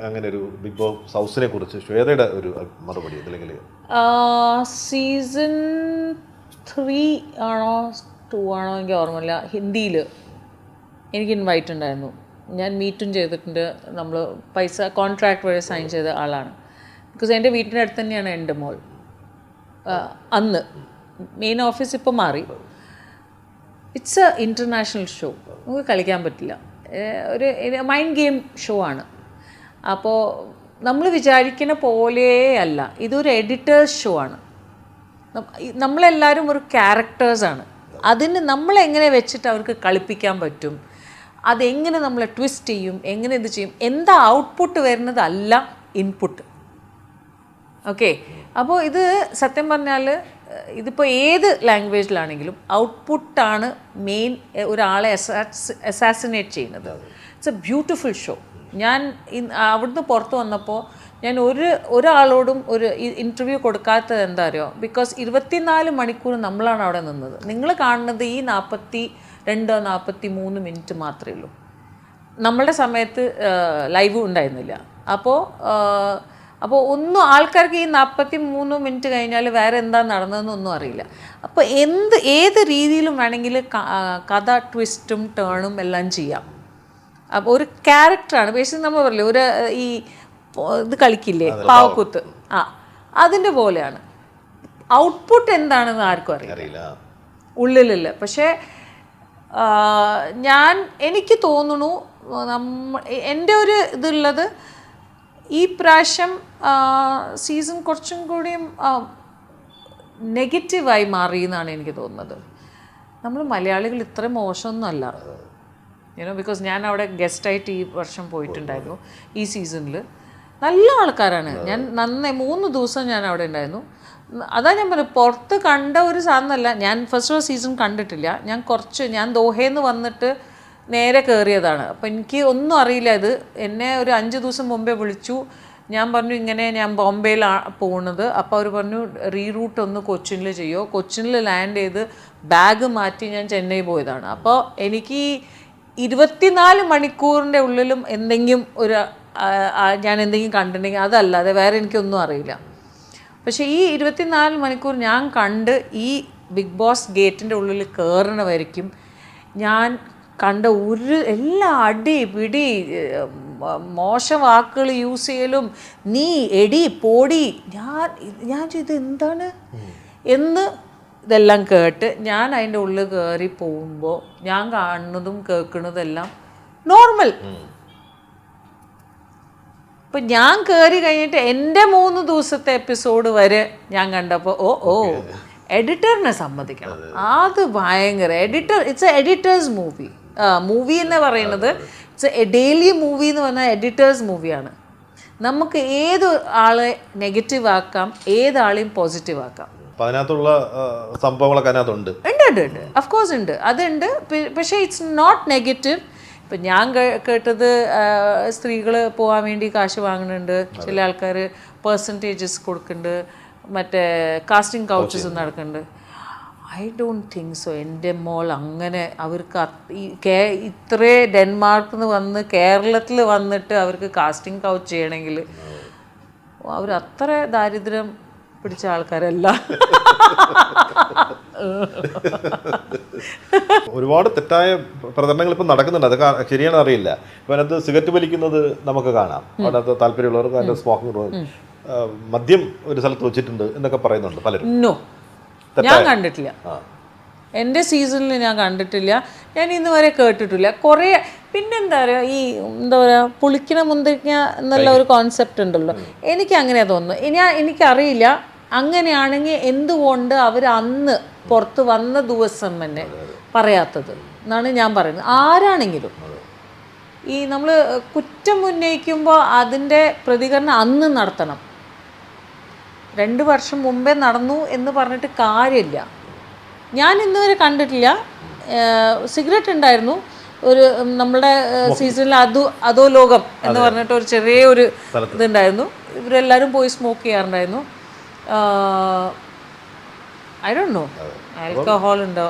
അങ്ങനെ ഒരു ബിഗ് ബോസ് ഹൗസിനെ കുറിച്ച് ശ്വേതയുടെ ഒരു മറുപടി? അല്ലെങ്കിൽ സീസൺ 3 ആണോ 2 ആണോ എനിക്ക് ഓർമ്മയില്ല, ഹിന്ദിയിൽ എനിക്ക് ഇൻവൈറ്റ് ഉണ്ടായിരുന്നു. ഞാൻ മീറ്റും ചെയ്തിട്ടുണ്ട്. നമ്മൾ പൈസ കോൺട്രാക്ട് വഴി സൈൻ ചെയ്ത ആളാണ്. ബിക്കോസ് എൻ്റെ വീട്ടിൻ്റെ അടുത്ത് തന്നെയാണ് എൻ്റെ മോൾ. അന്ന് മെയിൻ ഓഫീസ് ഇപ്പോൾ മാറി. ഇറ്റ്സ് എ ഇൻ്റർനാഷണൽ ഷോ, നമുക്ക് കളിക്കാൻ പറ്റില്ല, ഒരു മൈൻഡ് ഗെയിം ഷോ ആണ്. അപ്പോൾ നമ്മൾ വിചാരിക്കുന്ന പോലെയല്ല, ഇതൊരു എഡിറ്റേഴ്സ് ഷോ ആണ്. നമ്മളെല്ലാവരും ഒരു ക്യാരക്ടേഴ്സാണ്. അതിന് നമ്മളെങ്ങനെ വെച്ചിട്ട് അവർക്ക് കളിപ്പിക്കാൻ പറ്റും, അതെങ്ങനെ നമ്മളെ ട്വിസ്റ്റ് ചെയ്യും, എങ്ങനെ ഇത് ചെയ്യും, എന്താ ഔട്ട്പുട്ട് വരുന്നതല്ല ഇൻപുട്ട്. ഓക്കെ, അപ്പോൾ ഇത് സത്യം പറഞ്ഞാൽ ഇതിപ്പോൾ ഏത് ലാംഗ്വേജിലാണെങ്കിലും ഔട്ട്പുട്ടാണ് മെയിൻ ഒരാളെ അസാസിനേറ്റ് ചെയ്യുന്നത്. It's A beautiful show. ഞാൻ അവിടുന്ന് പുറത്ത് വന്നപ്പോൾ ഞാൻ ഒരാളോടും ഒരു ഇൻ്റർവ്യൂ കൊടുക്കാത്തത് എന്താ അറിയോ? ബിക്കോസ് 24 മണിക്കൂർ നമ്മളാണ് അവിടെ നിന്നത്. നിങ്ങൾ കാണുന്നത് ഈ 42-43 മിനിറ്റ് മാത്രമേ ഉള്ളൂ. നമ്മളുടെ സമയത്ത് ലൈവ് ഉണ്ടായിരുന്നില്ല. അപ്പോൾ ഒന്നും ആൾക്കാർക്ക് ഈ 43 മിനിറ്റ് കഴിഞ്ഞാൽ വേറെ എന്താ നടന്നതെന്നൊന്നും അറിയില്ല. അപ്പോൾ ഏത് രീതിയിലും വേണമെങ്കിൽ കഥ ട്വിസ്റ്റും ടേണും എല്ലാം ചെയ്യാം. അപ്പോൾ ഒരു ക്യാരക്ടറാണ് ബേസിക്. നമ്മൾ പറയില്ലേ ഒരു ഈ ഇത് കളിക്കില്ലേ പാവക്കുത്ത്, അതിൻ്റെ പോലെയാണ്. ഔട്ട്പുട്ട് എന്താണെന്ന് ആർക്കും അറിയില്ല, ഉള്ളിലില്ല. പക്ഷേ എനിക്ക് തോന്നുന്നു എൻ്റെ ഒരു ഇതുള്ളത് ഈ പ്രാവശ്യം സീസൺ കുറച്ചും കൂടിയും നെഗറ്റീവായി മാറി എന്നാണ് എനിക്ക് തോന്നുന്നത്. നമ്മൾ മലയാളികൾ ഇത്ര മോശമൊന്നുമല്ല, ബിക്കോസ് ഞാൻ അവിടെ ഗസ്റ്റായിട്ട് ഈ വർഷം പോയിട്ടുണ്ടായിരുന്നു. ഈ സീസണിൽ നല്ല ആൾക്കാരാണ്. ഞാൻ 3 ദിവസം ഞാൻ അവിടെ ഉണ്ടായിരുന്നു. അതാ ഞാൻ പറഞ്ഞു, പുറത്ത് കണ്ട ഒരു സാധനമല്ല. ഞാൻ ഫസ്റ്റ് സീസൺ കണ്ടിട്ടില്ല. ഞാൻ ദോഹയിൽ നിന്ന് വന്നിട്ട് നേരെ കയറിയതാണ്. അപ്പോൾ എനിക്ക് ഒന്നും അറിയില്ല. ഇത് എന്നെ ഒരു 5 ദിവസം മുമ്പേ വിളിച്ചു. ഞാൻ പറഞ്ഞു ഇങ്ങനെ ഞാൻ ബോംബെയിലാണ് പോകുന്നത്. അപ്പോൾ അവർ പറഞ്ഞു റീറൂട്ട് ഒന്ന് കൊച്ചിനിൽ ചെയ്യോ. കൊച്ചിനിൽ ലാൻഡ് ചെയ്ത് ബാഗ് മാറ്റി ഞാൻ ചെന്നൈ പോയതാണ്. അപ്പോൾ എനിക്ക് 24 മണിക്കൂറിൻ്റെ ഉള്ളിലും ഞാൻ എന്തെങ്കിലും കണ്ടിട്ടുണ്ടെങ്കിൽ അതല്ലാതെ വേറെ എനിക്കൊന്നും അറിയില്ല. പക്ഷേ ഈ 24 മണിക്കൂർ ഞാൻ കണ്ട് ഈ ബിഗ് ബോസ് ഗേറ്റിൻ്റെ ഉള്ളിൽ കയറണ വരയ്ക്കും ഞാൻ കണ്ട എല്ലാ അടി പിടി മോശം വാക്കുകൾ യൂസ് ചെയ്യലും നീ എടി പോടി ഞാൻ ചെയ്ത് എന്താണ് എന്ന് ഇതെല്ലാം കേട്ട് ഞാൻ അതിൻ്റെ ഉള്ളിൽ കയറി പോകുമ്പോൾ ഞാൻ കാണുന്നതും കേൾക്കുന്നതെല്ലാം നോർമൽ. ഇപ്പം ഞാൻ കയറി കഴിഞ്ഞിട്ട് എൻ്റെ 3 ദിവസത്തെ എപ്പിസോഡ് വരെ ഞാൻ കണ്ടപ്പോൾ എഡിറ്ററിനെ സമ്മതിക്കണം. അത് ഭയങ്കര ഇറ്റ്സ് എ എഡിറ്റേഴ്സ് മൂവി എന്ന് പറയുന്നത് ഇറ്റ്സ് എ ഡെയിലി മൂവി എന്ന് പറഞ്ഞാൽ എഡിറ്റേഴ്സ് മൂവിയാണ്. നമുക്ക് ഏത് ആളെ നെഗറ്റീവ് ആക്കാം, ഏതാളെയും പോസിറ്റീവ് ആക്കാം. അതിനകത്തുള്ള സംഭവങ്ങളൊക്കെ അതിനകത്തുണ്ട്. ഉണ്ട് ഓഫ് കോഴ്സ് ഉണ്ട്, അതുണ്ട്. പക്ഷേ ഇറ്റ്സ് നോട്ട് നെഗറ്റീവ്. ഇപ്പം ഞാൻ കേട്ടത് സ്ത്രീകൾ പോകാൻ വേണ്ടി കാശ് വാങ്ങുന്നുണ്ട്, ചില ആൾക്കാർ പെർസെൻറ്റേജസ് കൊടുക്കുന്നുണ്ട്, മറ്റേ കാസ്റ്റിംഗ് കൗച്ചസ് നടക്കുന്നുണ്ട്. I don't think so. എൻ്റെ മോൾ അങ്ങനെ അവർക്ക് ഇത്രേ ഡെൻമാർക്കിൽ നിന്ന് വന്ന് കേരളത്തിൽ വന്നിട്ട് അവർക്ക് കാസ്റ്റിംഗ് കൗച്ച് ചെയ്യണമെങ്കിൽ അവർ അത്ര ദാരിദ്ര്യം പിടിച്ച ആൾക്കാരല്ല. ഒരുപാട് തെറ്റായ പ്രചരണങ്ങൾ ഇപ്പം നടക്കുന്നുണ്ട്. അത് ശരിയാണെന്ന് അറിയില്ല. ഇപ്പം അതിനകത്ത് സിഗരറ്റ് വലിക്കുന്നത് നമുക്ക് കാണാം. അതിനകത്ത് താല്പര്യമുള്ളവർക്ക് അതിൻ്റെ സ്മോക്കിംഗ് മദ്യം ഒരു സ്ഥലത്ത് വെച്ചിട്ടുണ്ട് എന്നൊക്കെ പറയുന്നുണ്ട് പലരും. ഞാൻ കണ്ടിട്ടില്ല, എൻ്റെ സീസണിൽ ഞാൻ കണ്ടിട്ടില്ല, ഞാൻ ഇന്ന് വരെ കേട്ടിട്ടില്ല. കുറേ പിന്നെന്താ പറയുക, പുളിക്കണ മുന്തിരിക്ക എന്നുള്ള ഒരു കോൺസെപ്റ്റ് ഉണ്ടല്ലോ, എനിക്ക് അങ്ങനെ തോന്നുന്നു. എനിക്കറിയില്ല അങ്ങനെയാണെങ്കിൽ എന്തുകൊണ്ട് അവർ അന്ന് പുറത്ത് വന്ന ദിവസം തന്നെ പറയാത്തത് എന്നാണ് ഞാൻ പറയുന്നത്. ആരാണെങ്കിലും നമ്മൾ കുറ്റം ഉന്നയിക്കുമ്പോൾ അതിൻ്റെ പ്രതികരണം അന്ന് നടത്തണം. 2 വർഷം മുമ്പേ നടന്നു എന്ന് പറഞ്ഞിട്ട് കാര്യമില്ല. ഞാൻ ഇന്ന് വരെ കണ്ടിട്ടില്ല. സിഗരറ്റ് ഉണ്ടായിരുന്നു ഒരു നമ്മളുടെ സീസണിൽ, അതോ ലോകം എന്ന് പറഞ്ഞിട്ട് ഒരു ചെറിയൊരു ഇതുണ്ടായിരുന്നു. ഇവരെല്ലാവരും പോയി സ്മോക്ക് ചെയ്യാറുണ്ടായിരുന്നു. ഐ ഡോണ്ട് നോ ആൽക്കഹോൾ ഉണ്ടോ.